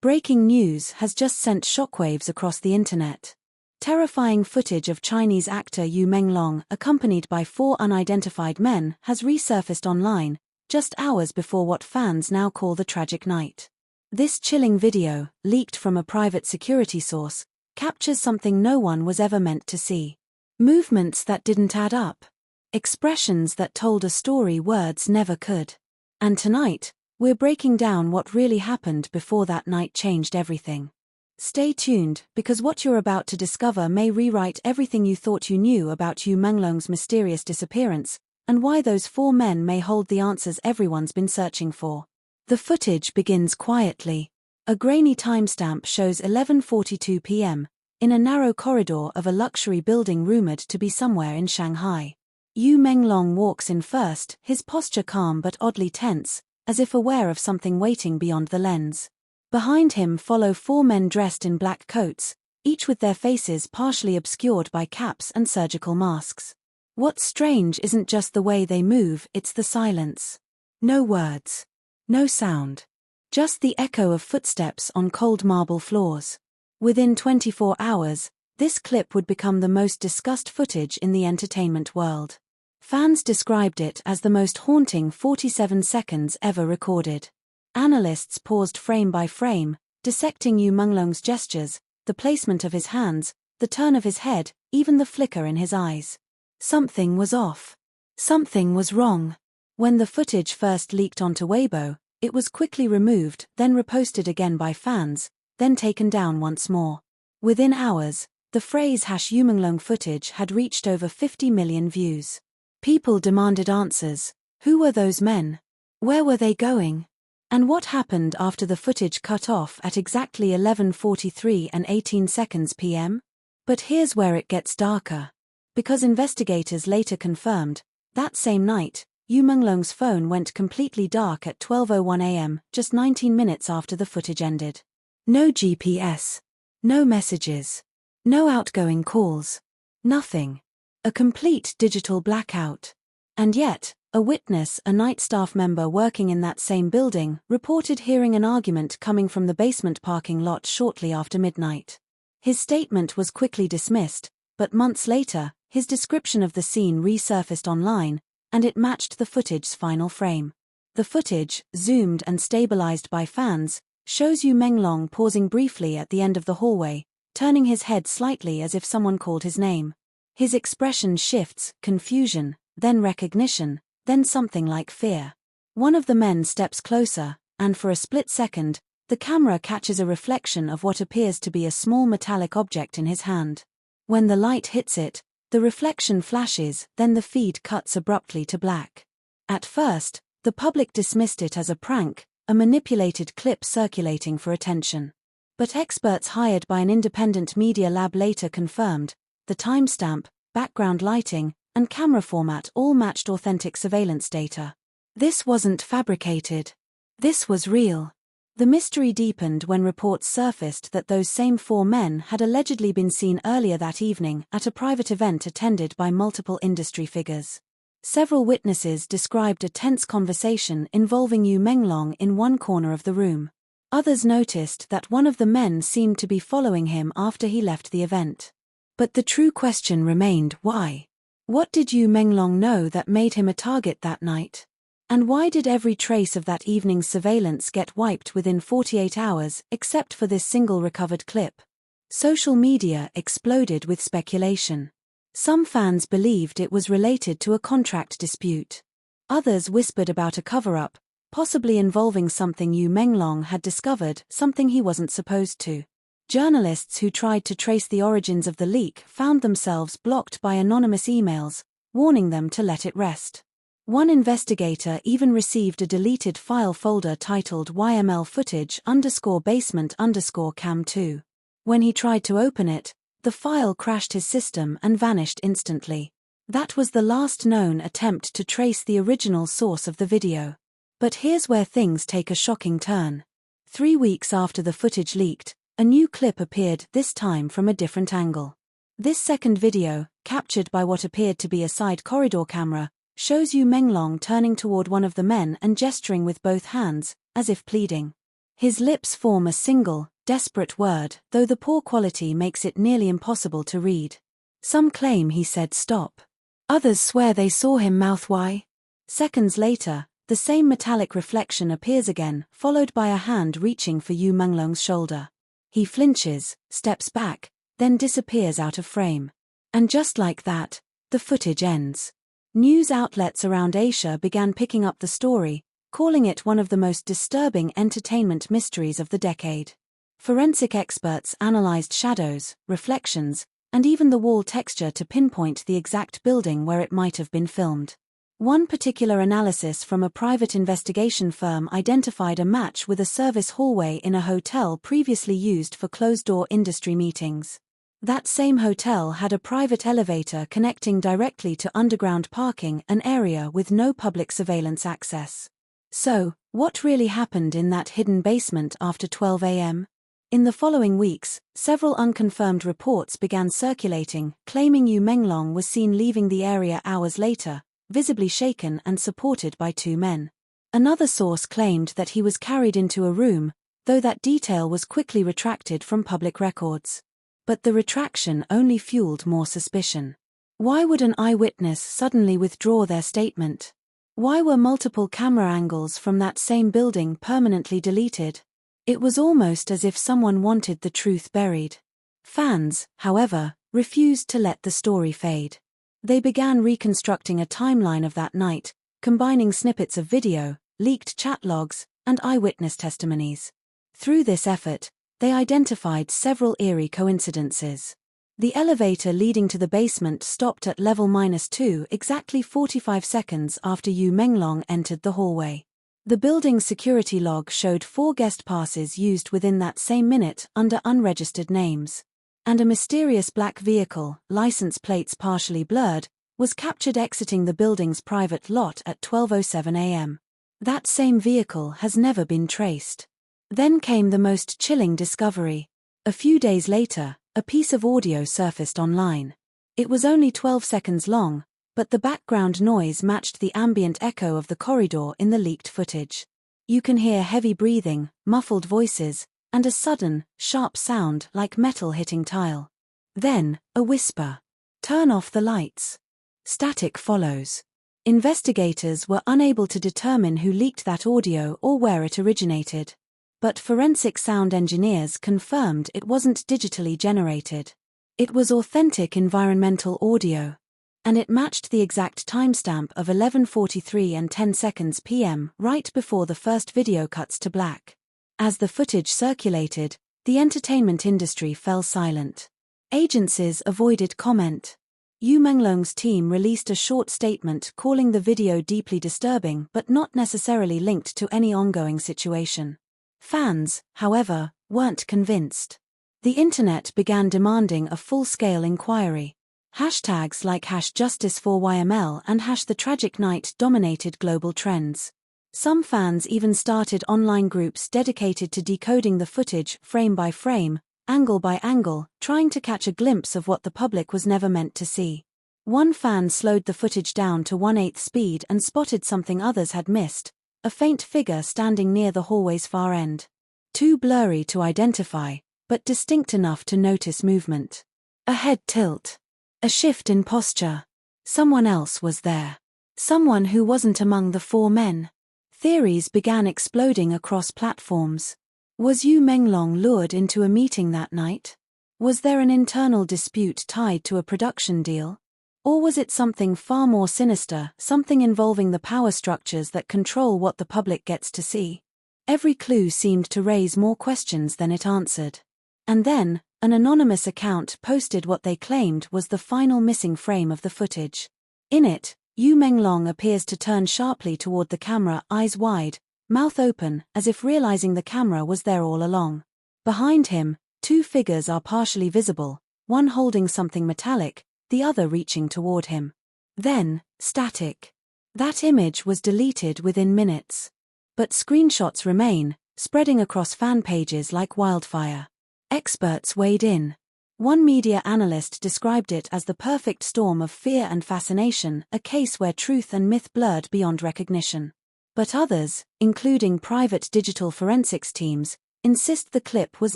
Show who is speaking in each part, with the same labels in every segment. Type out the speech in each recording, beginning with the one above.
Speaker 1: Breaking news has just sent shockwaves across the internet. Terrifying footage of Chinese actor Yu Menglong, accompanied by 4 unidentified men, has resurfaced online, just hours before what fans now call the tragic night. This chilling video, leaked from a private security source, captures something no one was ever meant to see. Movements that didn't add up. Expressions that told a story words never could. And tonight, we're breaking down what really happened before that night changed everything. Stay tuned, because what you're about to discover may rewrite everything you thought you knew about Yu Menglong's mysterious disappearance, and why those 4 men may hold the answers everyone's been searching for. The footage begins quietly. A grainy timestamp shows 11:42 p.m., in a narrow corridor of a luxury building rumored to be somewhere in Shanghai. Yu Menglong walks in first, his posture calm but oddly tense, as if aware of something waiting beyond the lens. Behind him follow 4 men dressed in black coats, each with their faces partially obscured by caps and surgical masks. What's strange isn't just the way they move, it's the silence. No words. No sound. Just the echo of footsteps on cold marble floors. Within 24 hours, this clip would become the most discussed footage in the entertainment world. Fans described it as the most haunting 47 seconds ever recorded. Analysts paused frame by frame, dissecting Yu Menglong's gestures, the placement of his hands, the turn of his head, even the flicker in his eyes. Something was off. Something was wrong. When the footage first leaked onto Weibo, it was quickly removed, then reposted again by fans, then taken down once more. Within hours, the phrase #Yu Menglong footage had reached over 50 million views. People demanded answers. Who were those men? Where were they going? And what happened after the footage cut off at exactly 11:43 and 18 seconds p.m.? But here's where it gets darker. Because investigators later confirmed, that same night, Yu Menglong's phone went completely dark at 12:01 a.m., just 19 minutes after the footage ended. No GPS. No messages. No outgoing calls. Nothing. A complete digital blackout. And yet, a witness, a night staff member working in that same building, reported hearing an argument coming from the basement parking lot shortly after midnight. His statement was quickly dismissed, but months later, his description of the scene resurfaced online, and it matched the footage's final frame. The footage, zoomed and stabilized by fans, shows Yu Menglong pausing briefly at the end of the hallway, turning his head slightly as if someone called his name. His expression shifts, confusion, then recognition, then something like fear. One of the men steps closer, and for a split second, the camera catches a reflection of what appears to be a small metallic object in his hand. When the light hits it, the reflection flashes, then the feed cuts abruptly to black. At first, the public dismissed it as a prank, a manipulated clip circulating for attention. But experts hired by an independent media lab later confirmed, the timestamp, background lighting, and camera format all matched authentic surveillance data. This wasn't fabricated. This was real. The mystery deepened when reports surfaced that those same 4 men had allegedly been seen earlier that evening at a private event attended by multiple industry figures. Several witnesses described a tense conversation involving Yu Menglong in one corner of the room. Others noticed that one of the men seemed to be following him after he left the event. But the true question remained, why? What did Yu Menglong know that made him a target that night? And why did every trace of that evening's surveillance get wiped within 48 hours, except for this single recovered clip? Social media exploded with speculation. Some fans believed it was related to a contract dispute. Others whispered about a cover-up, possibly involving something Yu Menglong had discovered, something he wasn't supposed to. Journalists who tried to trace the origins of the leak found themselves blocked by anonymous emails, warning them to let it rest. One investigator even received a deleted file folder titled YML footage_basement_cam2. When he tried to open it, the file crashed his system and vanished instantly. That was the last known attempt to trace the original source of the video. But here's where things take a shocking turn. 3 weeks after the footage leaked, a new clip appeared, this time from a different angle. This second video, captured by what appeared to be a side corridor camera, shows Yu Menglong turning toward one of the men and gesturing with both hands, as if pleading. His lips form a single, desperate word, though the poor quality makes it nearly impossible to read. Some claim he said stop. Others swear they saw him mouth "why?" Seconds later, the same metallic reflection appears again, followed by a hand reaching for Yu Menglong's shoulder. He flinches, steps back, then disappears out of frame. And just like that, the footage ends. News outlets around Asia began picking up the story, calling it one of the most disturbing entertainment mysteries of the decade. Forensic experts analyzed shadows, reflections, and even the wall texture to pinpoint the exact building where it might have been filmed. One particular analysis from a private investigation firm identified a match with a service hallway in a hotel previously used for closed-door industry meetings. That same hotel had a private elevator connecting directly to underground parking, an area with no public surveillance access. So, what really happened in that hidden basement after 12 a.m.? In the following weeks, several unconfirmed reports began circulating, claiming Yu Menglong was seen leaving the area hours later, visibly shaken and supported by two men. Another source claimed that he was carried into a room, though that detail was quickly retracted from public records. But the retraction only fueled more suspicion. Why would an eyewitness suddenly withdraw their statement? Why were multiple camera angles from that same building permanently deleted? It was almost as if someone wanted the truth buried. Fans, however, refused to let the story fade. They began reconstructing a timeline of that night, combining snippets of video, leaked chat logs, and eyewitness testimonies. Through this effort, they identified several eerie coincidences. The elevator leading to the basement stopped at level -2 exactly 45 seconds after Yu Menglong entered the hallway. The building's security log showed 4 guest passes used within that same minute under unregistered names. And a mysterious black vehicle, license plates partially blurred, was captured exiting the building's private lot at 12:07 a.m. That same vehicle has never been traced. Then came the most chilling discovery. A few days later, a piece of audio surfaced online. It was only 12 seconds long, but the background noise matched the ambient echo of the corridor in the leaked footage. You can hear heavy breathing, muffled voices, and a sudden, sharp sound like metal hitting tile. Then, a whisper. "Turn off the lights." Static follows. Investigators were unable to determine who leaked that audio or where it originated. But forensic sound engineers confirmed it wasn't digitally generated. It was authentic environmental audio. And it matched the exact timestamp of 11:43 and 10 seconds p.m. right before the first video cuts to black. As the footage circulated, the entertainment industry fell silent. Agencies avoided comment. Yu Menglong's team released a short statement calling the video deeply disturbing but not necessarily linked to any ongoing situation. Fans, however, weren't convinced. The internet began demanding a full-scale inquiry. Hashtags like #JusticeForYML and #TheTragicNight dominated global trends. Some fans even started online groups dedicated to decoding the footage frame by frame, angle by angle, trying to catch a glimpse of what the public was never meant to see. One fan slowed the footage down to 1/8 speed and spotted something others had missed, a faint figure standing near the hallway's far end. Too blurry to identify, but distinct enough to notice movement. A head tilt. A shift in posture. Someone else was there. Someone who wasn't among the 4 men. Theories began exploding across platforms. Was Yu Menglong lured into a meeting that night? Was there an internal dispute tied to a production deal? Or was it something far more sinister, something involving the power structures that control what the public gets to see? Every clue seemed to raise more questions than it answered. And then, an anonymous account posted what they claimed was the final missing frame of the footage. In it, Yu Menglong appears to turn sharply toward the camera, eyes wide, mouth open, as if realizing the camera was there all along. Behind him, 2 figures are partially visible, one holding something metallic, the other reaching toward him. Then, static. That image was deleted within minutes. But screenshots remain, spreading across fan pages like wildfire. Experts weighed in. One media analyst described it as the perfect storm of fear and fascination, a case where truth and myth blurred beyond recognition. But others, including private digital forensics teams, insist the clip was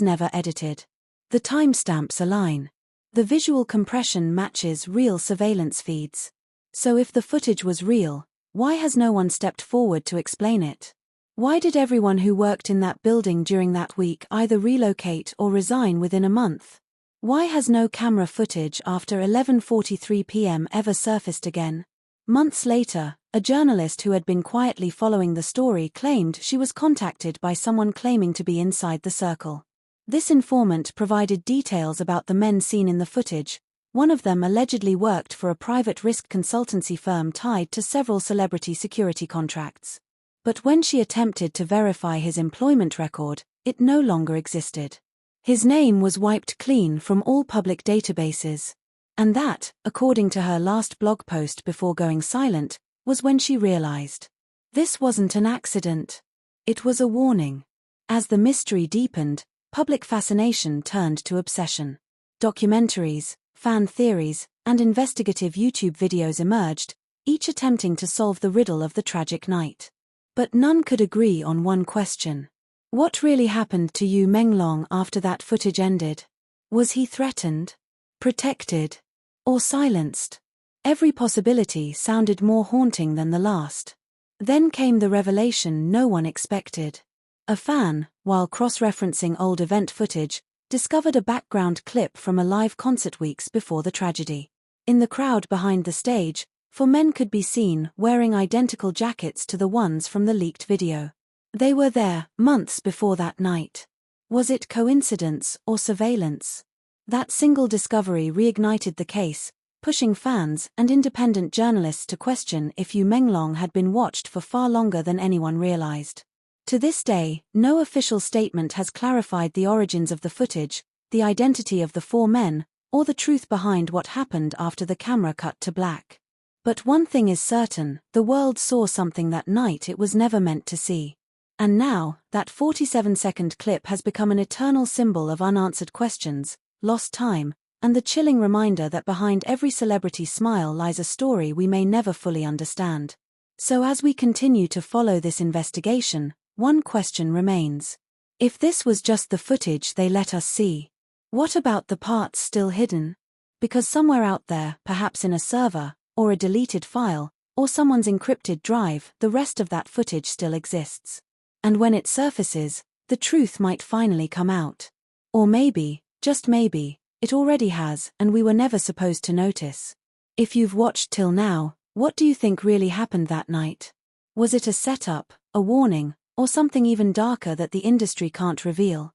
Speaker 1: never edited. The timestamps align. The visual compression matches real surveillance feeds. So if the footage was real, why has no one stepped forward to explain it? Why did everyone who worked in that building during that week either relocate or resign within a month? Why has no camera footage after 11:43 p.m. ever surfaced again? Months later, a journalist who had been quietly following the story claimed she was contacted by someone claiming to be inside the circle. This informant provided details about the men seen in the footage. One of them allegedly worked for a private risk consultancy firm tied to several celebrity security contracts. But when she attempted to verify his employment record, it no longer existed. His name was wiped clean from all public databases. And that, according to her last blog post before going silent, was when she realized. This wasn't an accident. It was a warning. As the mystery deepened, public fascination turned to obsession. Documentaries, fan theories, and investigative YouTube videos emerged, each attempting to solve the riddle of the tragic night. But none could agree on one question. What really happened to Yu Menglong after that footage ended? Was he threatened? Protected? Or silenced? Every possibility sounded more haunting than the last. Then came the revelation no one expected. A fan, while cross-referencing old event footage, discovered a background clip from a live concert weeks before the tragedy. In the crowd behind the stage, 4 men could be seen wearing identical jackets to the ones from the leaked video. They were there months before that night. Was it coincidence or surveillance? That single discovery reignited the case, pushing fans and independent journalists to question if Yu Menglong had been watched for far longer than anyone realized. To this day, no official statement has clarified the origins of the footage, the identity of the 4 men, or the truth behind what happened after the camera cut to black. But one thing is certain, the world saw something that night it was never meant to see. And now, that 47-second clip has become an eternal symbol of unanswered questions, lost time, and the chilling reminder that behind every celebrity smile lies a story we may never fully understand. So as we continue to follow this investigation, one question remains. If this was just the footage they let us see, what about the parts still hidden? Because somewhere out there, perhaps in a server, or a deleted file, or someone's encrypted drive, the rest of that footage still exists. And when it surfaces, the truth might finally come out. Or maybe, just maybe, it already has, and we were never supposed to notice. If you've watched till now, what do you think really happened that night? Was it a setup, a warning, or something even darker that the industry can't reveal?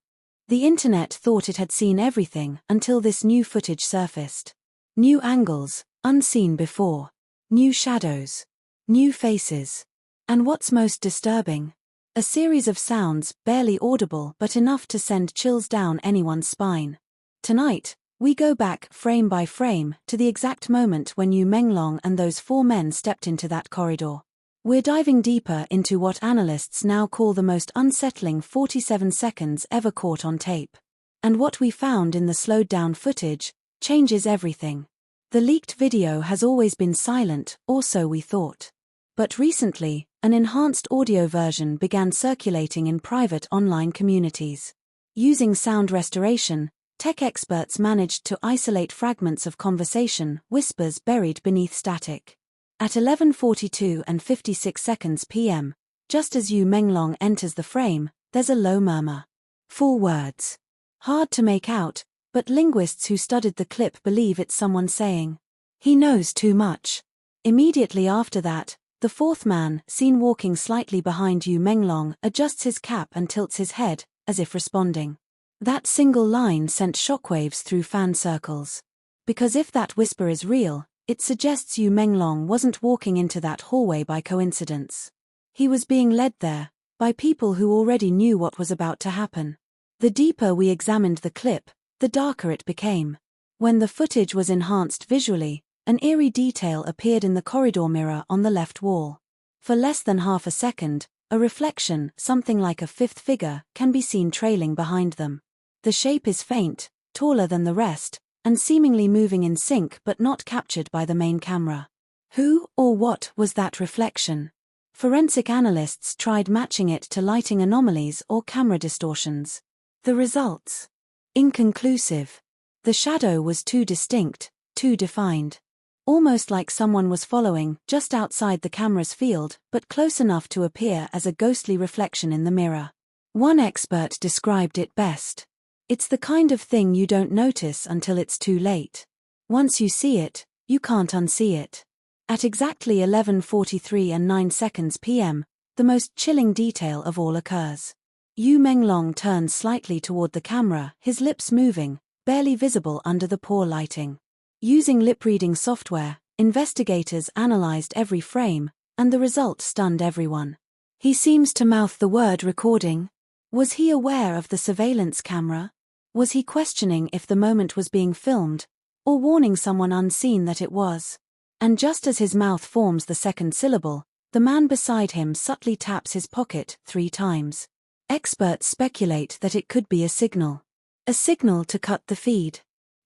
Speaker 1: The internet thought it had seen everything until this new footage surfaced. New angles, unseen before. New shadows. New faces. And what's most disturbing? A series of sounds, barely audible but enough to send chills down anyone's spine. Tonight, we go back, frame by frame, to the exact moment when Yu Menglong and those 4 men stepped into that corridor. We're diving deeper into what analysts now call the most unsettling 47 seconds ever caught on tape. And what we found in the slowed-down footage changes everything. The leaked video has always been silent, or so we thought. But recently, an enhanced audio version began circulating in private online communities. Using sound restoration, tech experts managed to isolate fragments of conversation, whispers buried beneath static. At 11:42 and 56 seconds p.m., just as Yu Menglong enters the frame, there's a low murmur. 4 words. Hard to make out, but linguists who studied the clip believe it's someone saying, "He knows too much." Immediately after that, the 4th man, seen walking slightly behind Yu Menglong, adjusts his cap and tilts his head, as if responding. That single line sent shockwaves through fan circles. Because if that whisper is real, it suggests Yu Menglong wasn't walking into that hallway by coincidence. He was being led there, by people who already knew what was about to happen. The deeper we examined the clip, the darker it became. When the footage was enhanced visually, an eerie detail appeared in the corridor mirror on the left wall. For less than half a second, a reflection, something like a 5th figure, can be seen trailing behind them. The shape is faint, taller than the rest, and seemingly moving in sync but not captured by the main camera. Who or what was that reflection? Forensic analysts tried matching it to lighting anomalies or camera distortions. The results? Inconclusive. The shadow was too distinct, too defined. Almost like someone was following, just outside the camera's field, but close enough to appear as a ghostly reflection in the mirror. One expert described it best. It's the kind of thing you don't notice until it's too late. Once you see it, you can't unsee it. At exactly 11:43 and 9 seconds p.m., the most chilling detail of all occurs. Yu Menglong turns slightly toward the camera, his lips moving, barely visible under the poor lighting. Using lip-reading software, investigators analyzed every frame, and the result stunned everyone. He seems to mouth the word recording. Was he aware of the surveillance camera? Was he questioning if the moment was being filmed, or warning someone unseen that it was? And just as his mouth forms the second syllable, the man beside him subtly taps his pocket 3 times. Experts speculate that it could be a signal. A signal to cut the feed.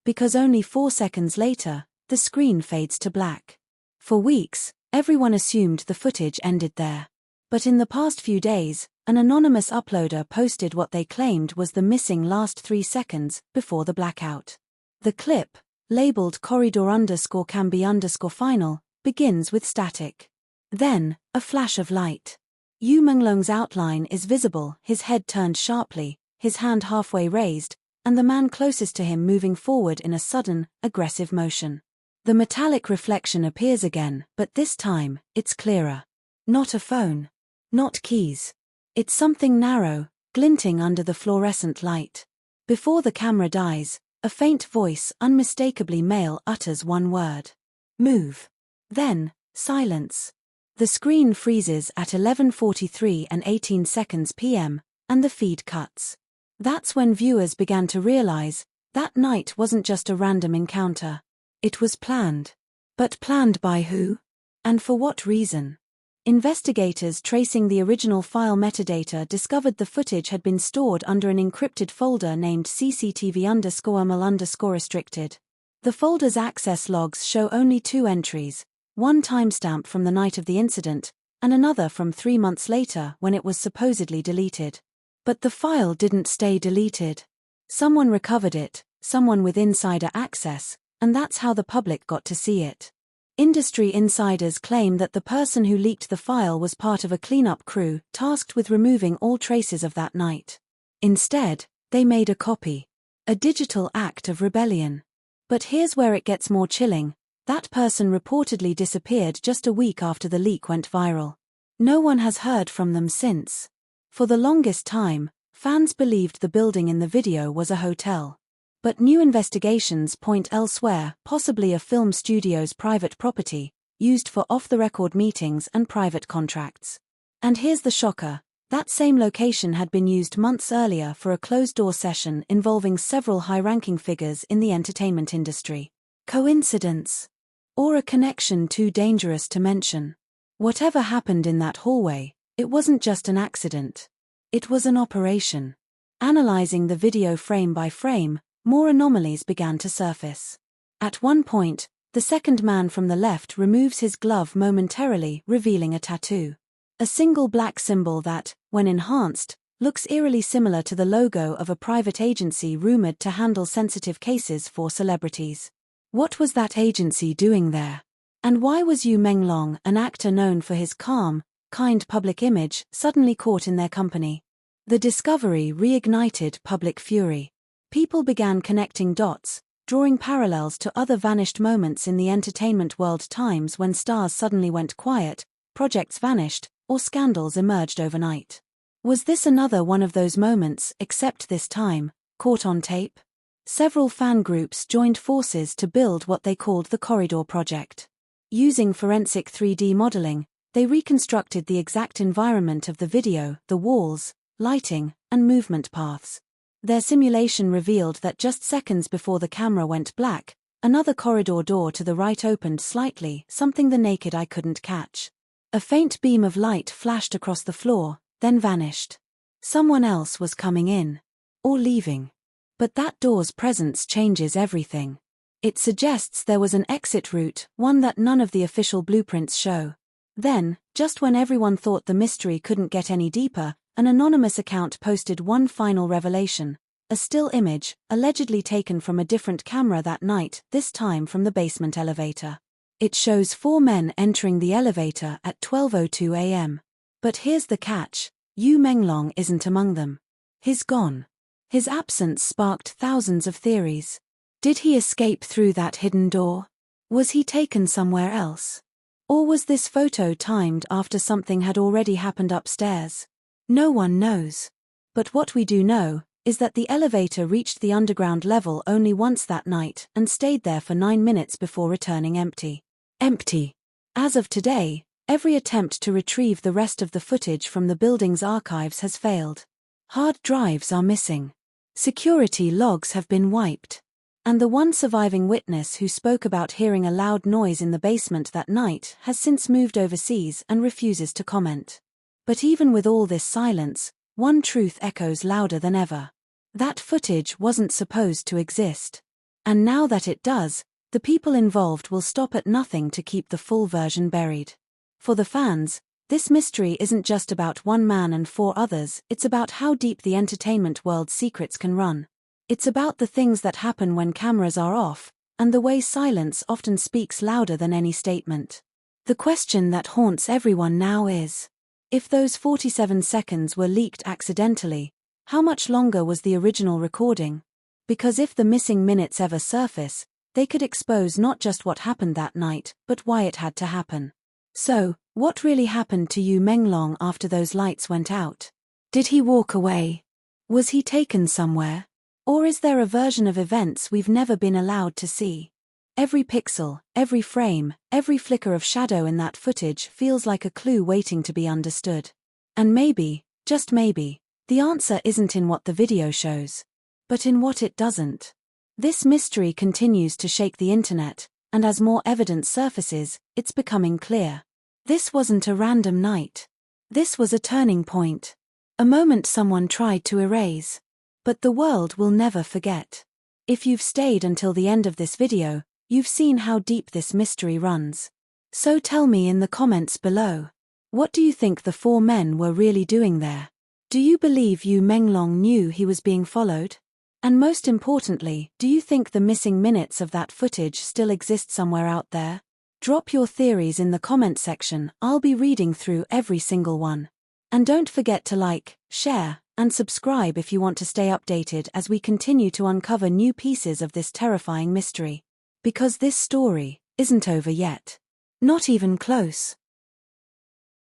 Speaker 1: Because only 4 seconds later, the screen fades to black. For weeks, everyone assumed the footage ended there. But in the past few days, an anonymous uploader posted what they claimed was the missing last 3 seconds before the blackout. The clip, labeled corridor_cambi_final, begins with static. Then, a flash of light. Yu Menglong's outline is visible, his head turned sharply, his hand halfway raised, and the man closest to him moving forward in a sudden, aggressive motion. The metallic reflection appears again, but this time, it's clearer. Not a phone. Not keys. It's something narrow, glinting under the fluorescent light. Before the camera dies, a faint voice, unmistakably male, utters one word. Move. Then, silence. The screen freezes at 11:43 and 18 seconds p.m., and the feed cuts. That's when viewers began to realize, that night wasn't just a random encounter. It was planned. But planned by who? And for what reason? Investigators tracing the original file metadata discovered the footage had been stored under an encrypted folder named CCTV_ML_restricted. The folder's access logs show only 2 entries, one timestamp from the night of the incident, and another from 3 months later when it was supposedly deleted. But the file didn't stay deleted. Someone recovered it, someone with insider access, and that's how the public got to see it. Industry insiders claim that the person who leaked the file was part of a cleanup crew tasked with removing all traces of that night. Instead, they made a copy. A digital act of rebellion. But here's where it gets more chilling. That person reportedly disappeared just a week after the leak went viral. No one has heard from them since. For the longest time, fans believed the building in the video was a hotel. But new investigations point elsewhere, possibly a film studio's private property, used for off-the-record meetings and private contracts. And here's the shocker. That same location had been used months earlier for a closed-door session involving several high-ranking figures in the entertainment industry. Coincidence? Or a connection too dangerous to mention? Whatever happened in that hallway, it wasn't just an accident. It was an operation. Analyzing the video frame by frame, more anomalies began to surface. At one point, the second man from the left removes his glove momentarily, revealing a tattoo. A single black symbol that, when enhanced, looks eerily similar to the logo of a private agency rumored to handle sensitive cases for celebrities. What was that agency doing there? And why was Yu Menglong, an actor known for his calm, kind public image, suddenly caught in their company? The discovery reignited public fury. People began connecting dots, drawing parallels to other vanished moments in the entertainment world, times when stars suddenly went quiet, projects vanished, or scandals emerged overnight. Was this another one of those moments, except this time, caught on tape? Several fan groups joined forces to build what they called the Corridor Project. Using forensic 3D modeling, they reconstructed the exact environment of the video, the walls, lighting, and movement paths. Their simulation revealed that just seconds before the camera went black, another corridor door to the right opened slightly, something the naked eye couldn't catch. A faint beam of light flashed across the floor, then vanished. Someone else was coming in. Or leaving. But that door's presence changes everything. It suggests there was an exit route, one that none of the official blueprints show. Then, Just when everyone thought the mystery couldn't get any deeper, an anonymous account posted one final revelation. A still image, allegedly taken from a different camera that night, this time from the basement elevator. It shows 4 men entering the elevator at 12:02 a.m. But here's the catch: Yu Menglong isn't among them. He's gone. His absence sparked thousands of theories. Did he escape through that hidden door? Was he taken somewhere else? Or was this photo timed after something had already happened upstairs? No one knows. But what we do know is that the elevator reached the underground level only once that night and stayed there for 9 minutes before returning empty. Empty. As of today, every attempt to retrieve the rest of the footage from the building's archives has failed. Hard drives are missing. Security logs have been wiped. And the one surviving witness who spoke about hearing a loud noise in the basement that night has since moved overseas and refuses to comment. But even with all this silence, one truth echoes louder than ever. That footage wasn't supposed to exist. And now that it does, the people involved will stop at nothing to keep the full version buried. For the fans, this mystery isn't just about one man and 4 others, it's about how deep the entertainment world's secrets can run. It's about the things that happen when cameras are off, and the way silence often speaks louder than any statement. The question that haunts everyone now is, if those 47 seconds were leaked accidentally, how much longer was the original recording? Because if the missing minutes ever surface, they could expose not just what happened that night, but why it had to happen. So, what really happened to Yu Menglong after those lights went out? Did he walk away? Was he taken somewhere? Or is there a version of events we've never been allowed to see? Every pixel, every frame, every flicker of shadow in that footage feels like a clue waiting to be understood. And maybe, just maybe, the answer isn't in what the video shows, but in what it doesn't. This mystery continues to shake the internet, and as more evidence surfaces, it's becoming clear. This wasn't a random night. This was a turning point. A moment someone tried to erase. But the world will never forget. If you've stayed until the end of this video, you've seen how deep this mystery runs. So tell me in the comments below. What do you think the 4 men were really doing there? Do you believe Yu Menglong knew he was being followed? And most importantly, do you think the missing minutes of that footage still exist somewhere out there? Drop your theories in the comment section. I'll be reading through every single one. And don't forget to like, share, and subscribe if you want to stay updated as we continue to uncover new pieces of this terrifying mystery. Because this story isn't over yet. Not even close.